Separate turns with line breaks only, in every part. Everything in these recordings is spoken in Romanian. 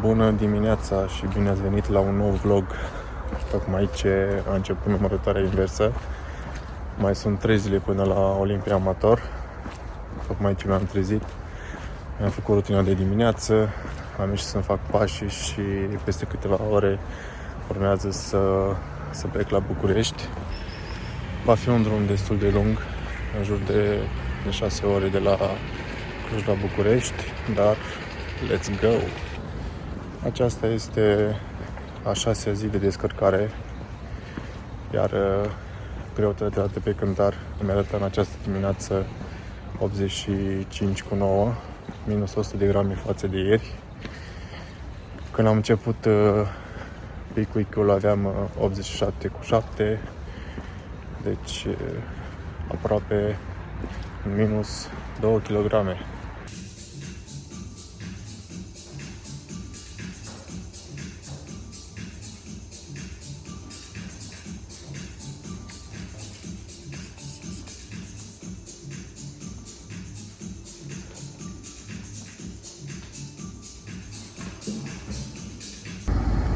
Bună dimineața și bine ați venit la un nou vlog. Tocmai ce a început numărătoarea inversă. Mai sunt 3 zile până la Olimpia Amator. Tocmai ce mi-am trezit. Mi-am făcut rutina de dimineață, am ieșit să-mi fac pașii și peste câteva ore urmează să plec la București. Va fi un drum destul de lung, în jur de 6 ore de la Cluj la București, dar let's go! Aceasta este a 6-a zi de descărcare, iar greutatea de pe cântar îmi arată în această dimineață 85,9, minus 100 de grame față de ieri. Când am început pick-week-ul aveam 87,7, deci aproape minus 2 kg.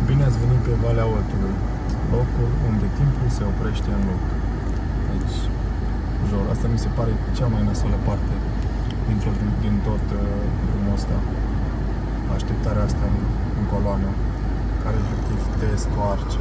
Bine ați venit pe Valea Oltului, locul unde timpul se oprește în loc. Deci, jur, asta mi se pare cea mai nasolă parte din tot drumul ăsta. Așteptarea asta în coloană, care efectiv te scoarce.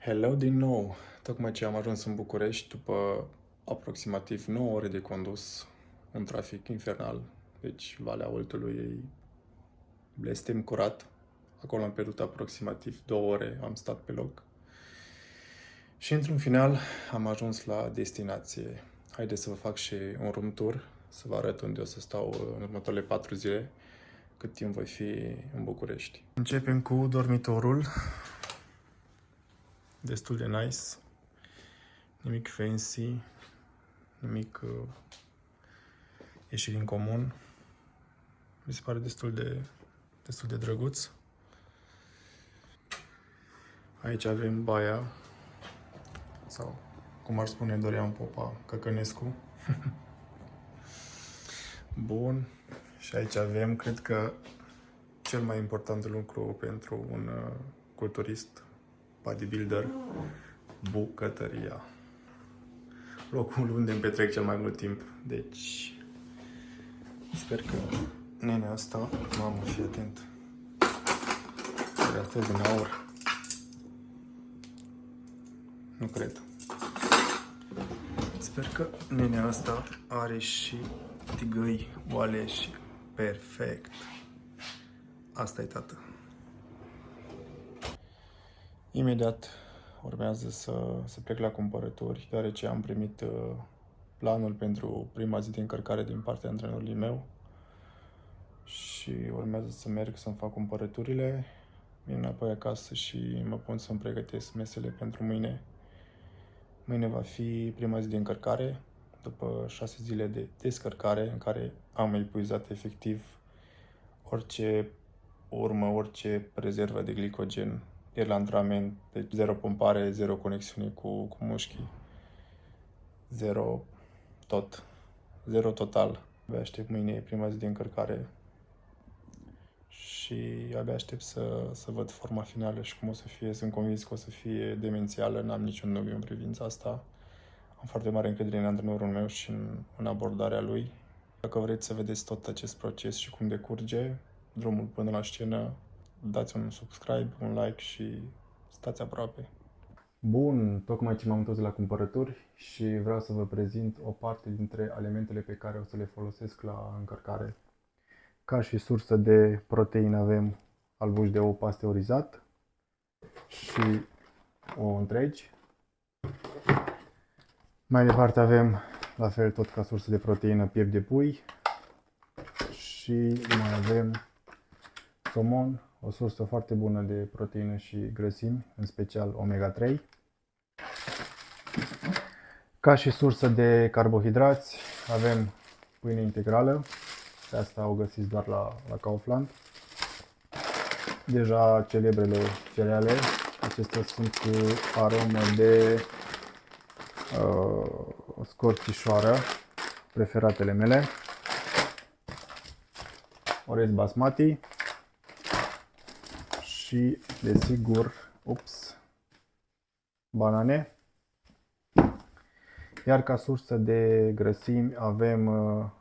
Hello din nou! Tocmai ce am ajuns în București după aproximativ 9 ore de condus în trafic infernal. Deci Valea Oltului e blestem curat. Acolo am pierdut aproximativ 2 ore, am stat pe loc. Și într-un final am ajuns la destinație. Haideți să vă fac și un room tour, să vă arăt unde o să stau în următoarele 4 zile, cât timp voi fi în București. Începem cu dormitorul. Destul de nice, nimic fancy, nimic ieșit din comun. Mi se pare destul de drăguț. Aici avem baia, sau cum ar spune Dorian Popa, Căcănescu. Bun. Și aici avem, cred că, cel mai important lucru pentru un culturist, bodybuilder, bucătăria. Locul unde îmi petrec cel mai mult timp. Deci, sper că nenea asta, mamă, fii atent. Asta e din aur. Nu cred. Sper că nenea asta are și tigăi oale și perfect. Asta e, tată. Imediat urmează să plec la cumpărături, deoarece am primit planul pentru prima zi de încărcare din partea antrenorului meu și urmează să merg să-mi fac cumpărăturile, vin înapoi acasă și mă pun să-mi pregătesc mesele pentru mâine. Mâine va fi prima zi de încărcare, după 6 zile de descărcare, în care am epuizat efectiv orice orice rezervă de glicogen. Ieri la antrenament, deci 0 pompare, 0 conexiune cu mușchii, 0 tot, 0 total. Abia aștept mâine prima zi de încărcare și abia aștept să văd forma finală și cum o să fie. Sunt convins că o să fie demențială, n-am niciun dubiu în privința asta. Am foarte mare încredere în antrenorul meu și în abordarea lui. Dacă vreți să vedeți tot acest proces și cum decurge drumul până la scenă, dați un subscribe, un like și stați aproape. Bun, tocmai ce m-am întors de la cumpărături și vreau să vă prezint o parte dintre elementele pe care o să le folosesc la încărcare. Ca și sursă de proteină avem albuș de ou pasteurizat și ouă întregi. Mai departe avem, la fel tot ca sursă de proteină, piept de pui și mai avem somon, o sursă foarte bună de proteină și grăsimi, în special omega-3. Ca și sursă de carbohidrați avem pâine integrală, pe asta o găsiți doar la Kaufland. deja celebrele cereale. Acestea sunt cu aromă de scorțișoară, preferatele mele. Orez basmati și, desigur, banane. Iar ca sursă de grăsimi avem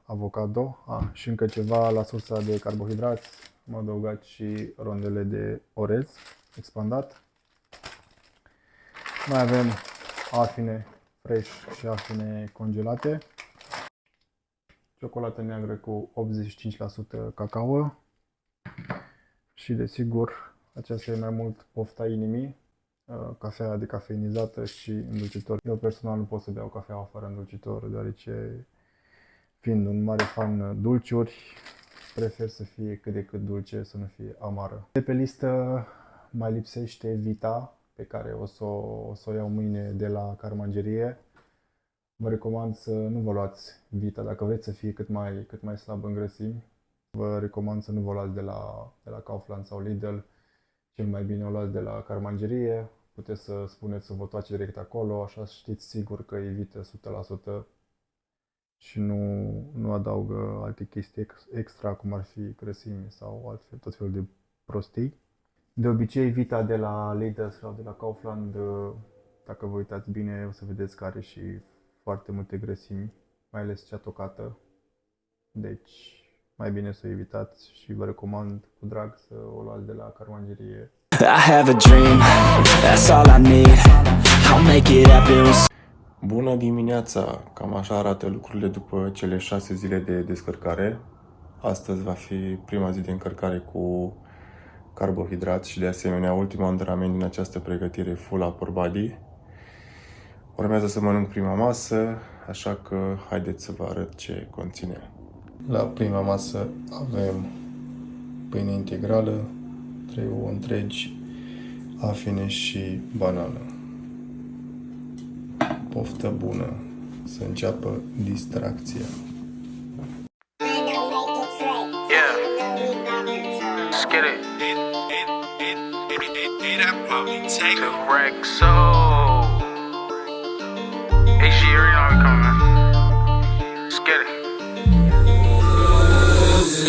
avocado și încă ceva la sursa de carbohidrați. Am adăugat și rondele de orez expandat. Mai avem afine fresh și afine congelate. Ciocolată neagră cu 85% cacao. Și desigur, aceasta e mai mult pofta inimii. Cafea decafeinizată și îndulcitor. Eu personal nu pot să beau cafea fără îndulcitor, deoarece, fiind un mare fan dulciuri, prefer să fie cât de cât dulce, să nu fie amară. De pe listă mai lipsește Vita, pe care o să o iau mâine de la Carmangerie. Vă recomand să nu vă luați Vita dacă vreți să fie cât mai slab în grăsimi. Vă recomand să nu vă luați de la Kaufland sau Lidl. Cel mai bine o luați de la Carmangerie. Puteți să spuneți să vă toace direct acolo, așa știți sigur că evită 100% și nu adaugă alte chestii extra, cum ar fi grăsimi sau altfel, tot felul de prostii. De obicei, Vita de la Lidl sau de la Kaufland, dacă vă uitați bine, o să vedeți că are și foarte multe grăsimi, mai ales cea tocată. Deci, mai bine să o evitați și vă recomand cu drag să o luați de la Carmangerie. I have a dream, that's all I need. I'll make it happen. Bună dimineața! Cam așa arată lucrurile după cele 6 zile de descărcare. Astăzi va fi prima zi de încărcare cu carbohidrați și de asemenea ultimul antrenament din această pregătire full upper body. Urmează să mănânc prima masă, așa că haideți să vă arăt ce conține. La prima masă avem pâine integrală, 3 ouă întregi, afine și banană. Poftă bună, să înceapă distracția.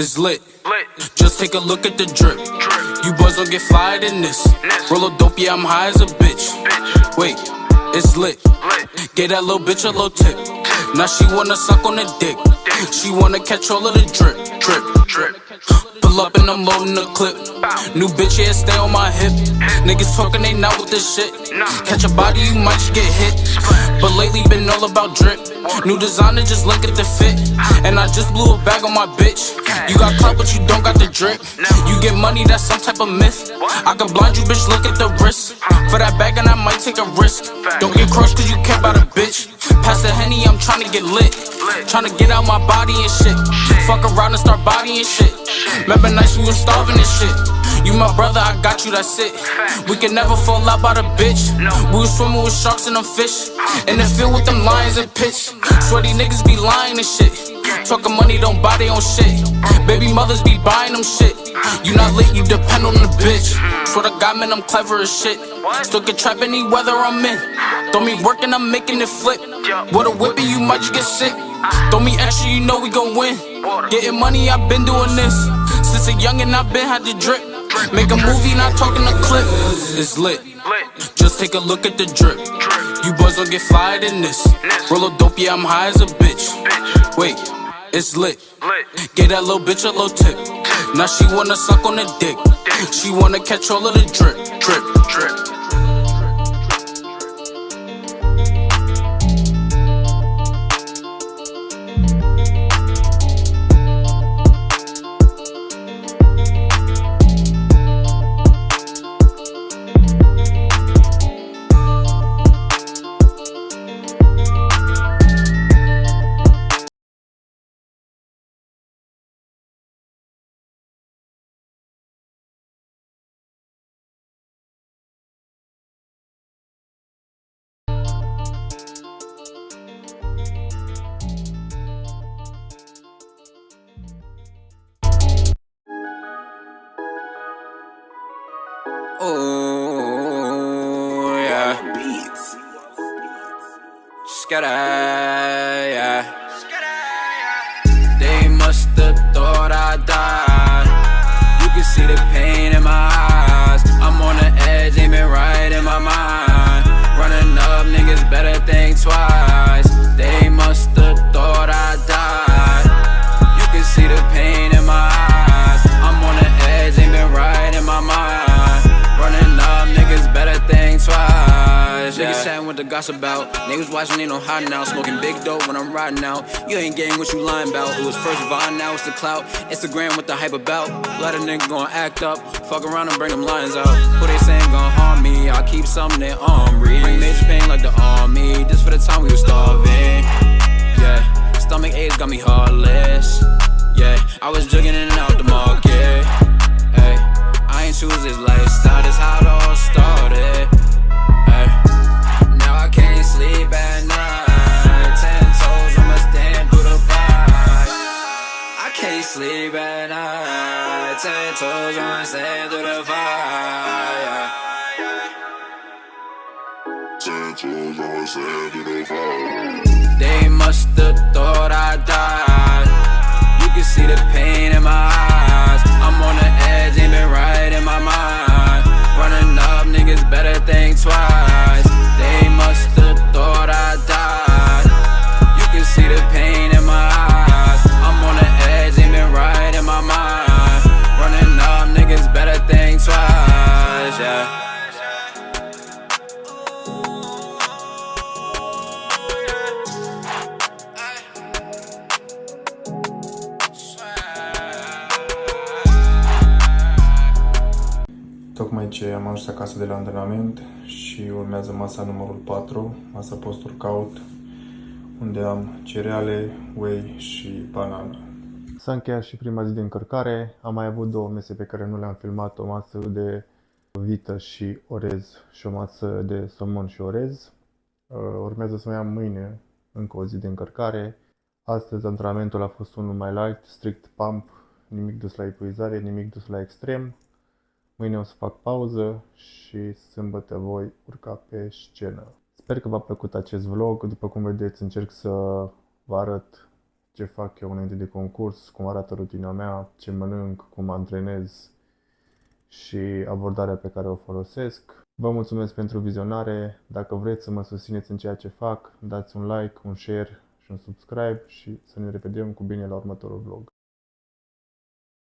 It's lit. Just take a look at the drip. You boys don't get fired in this. Roll a dope, yeah, I'm high as a bitch. Wait, it's lit. Gave that little bitch a little tip. Now she wanna suck on the dick. She wanna catch all of the drip, drip, drip. Pull up and I'm loading the clip. New bitch, yeah, stay on my hip. Niggas talking, they not with this shit. Catch a body, you might just get hit. But lately been all about drip. New designer, just look at the fit. And I just blew a bag on my bitch. You got clout, but you don't got the drip. You get money, that's some type of myth. I can blind you, bitch, look at the wrist. For that bag, and I might take a risk. Don't get crushed, cause you care about a bitch. Pass the Henny, I'm tryna get lit. Tryna get out my body and shit. Fuck around and start bodying shit. Remember nights we was starving and shit. You my brother, I got you, that's it. We can never fall out by the bitch. We was swimming with sharks and them fish. In the field with them lions and pitch. Sweaty niggas be lying and shit. Talking money, don't buy their own shit. Baby mothers be buying them shit. You not lit, you depend on the bitch. Swear to God, man, I'm clever as shit. Still can trap any weather I'm in. Throw me working, I'm making it flip. With a whippy, you might just get sick. Throw me extra, you know we gon' win. Getting money, I've been doing this. Since a youngin', I've been had to drip. Make a movie, not talking a clip. It's lit. Just take a look at the drip. You boys don't get fired in this. Roll a dope, yeah, I'm high as a bitch. Wait, it's lit. Gave that little bitch a little tip. Now she wanna suck on the dick. She wanna catch all of the drip, drip, drip. Ooh, yeah. Skada, yeah. They must have thought I died. You can see the pain in my eyes. I'm on the edge, aiming right in my mind. Running up, niggas better think twice. They must have thought I died. You can see the pain in my eyes. I'm on the edge, aiming right in my mind. Running up, niggas better think twice. Niggas chatting with the gossip about. Niggas watching, ain't no hiding out. Smoking big dope when I'm riding out. You ain't getting what you lying about. It was first Vine, now it's the clout. Instagram with the hype about. Let a nigga gon' act up. Fuck around and bring them lines out. Who they saying gon' harm me? I'll keep something in armory. Bring major pain like the army. Just for the time we was starving. Yeah, stomach aches got me heartless. Yeah, I was jugging in and out the market. Hey, I ain't choose this lifestyle. This how it all started. Hey, now I can't sleep at night. 10 toes, I'ma stand through the fight. I can't sleep at night. 10 toes, I'ma stand through the fire. 10 toes, I'ma stand through the fire. They must have thought I died. You can see the pain in my eyes. I'm on the edge, aiming right in my mind. Running up, niggas better think twice. They must have thought I died. You can see the pain in my eyes. I'm on the edge, aiming right in my mind. Running up, niggas better think twice, yeah.
Tocmai ce am ajuns acasă de la antrenament și urmează masa numărul 4, masa post-workout, unde am cereale, whey și banană. S-a încheiat și prima zi de încărcare, am mai avut două mese pe care nu le-am filmat, o masă de vită și orez și o masă de somon și orez. Urmează să mai am mâine încă o zi de încărcare. Astăzi antrenamentul a fost unul mai light, strict pump, nimic dus la epuizare, nimic dus la extrem. Mâine o să fac pauză și sâmbătă voi urca pe scenă. Sper că v-a plăcut acest vlog. După cum vedeți, încerc să vă arăt ce fac eu înainte de concurs, cum arată rutina mea, ce mănânc, cum antrenez și abordarea pe care o folosesc. Vă mulțumesc pentru vizionare. Dacă vreți să mă susțineți în ceea ce fac, dați un like, un share și un subscribe și să ne revedem cu bine la următorul vlog.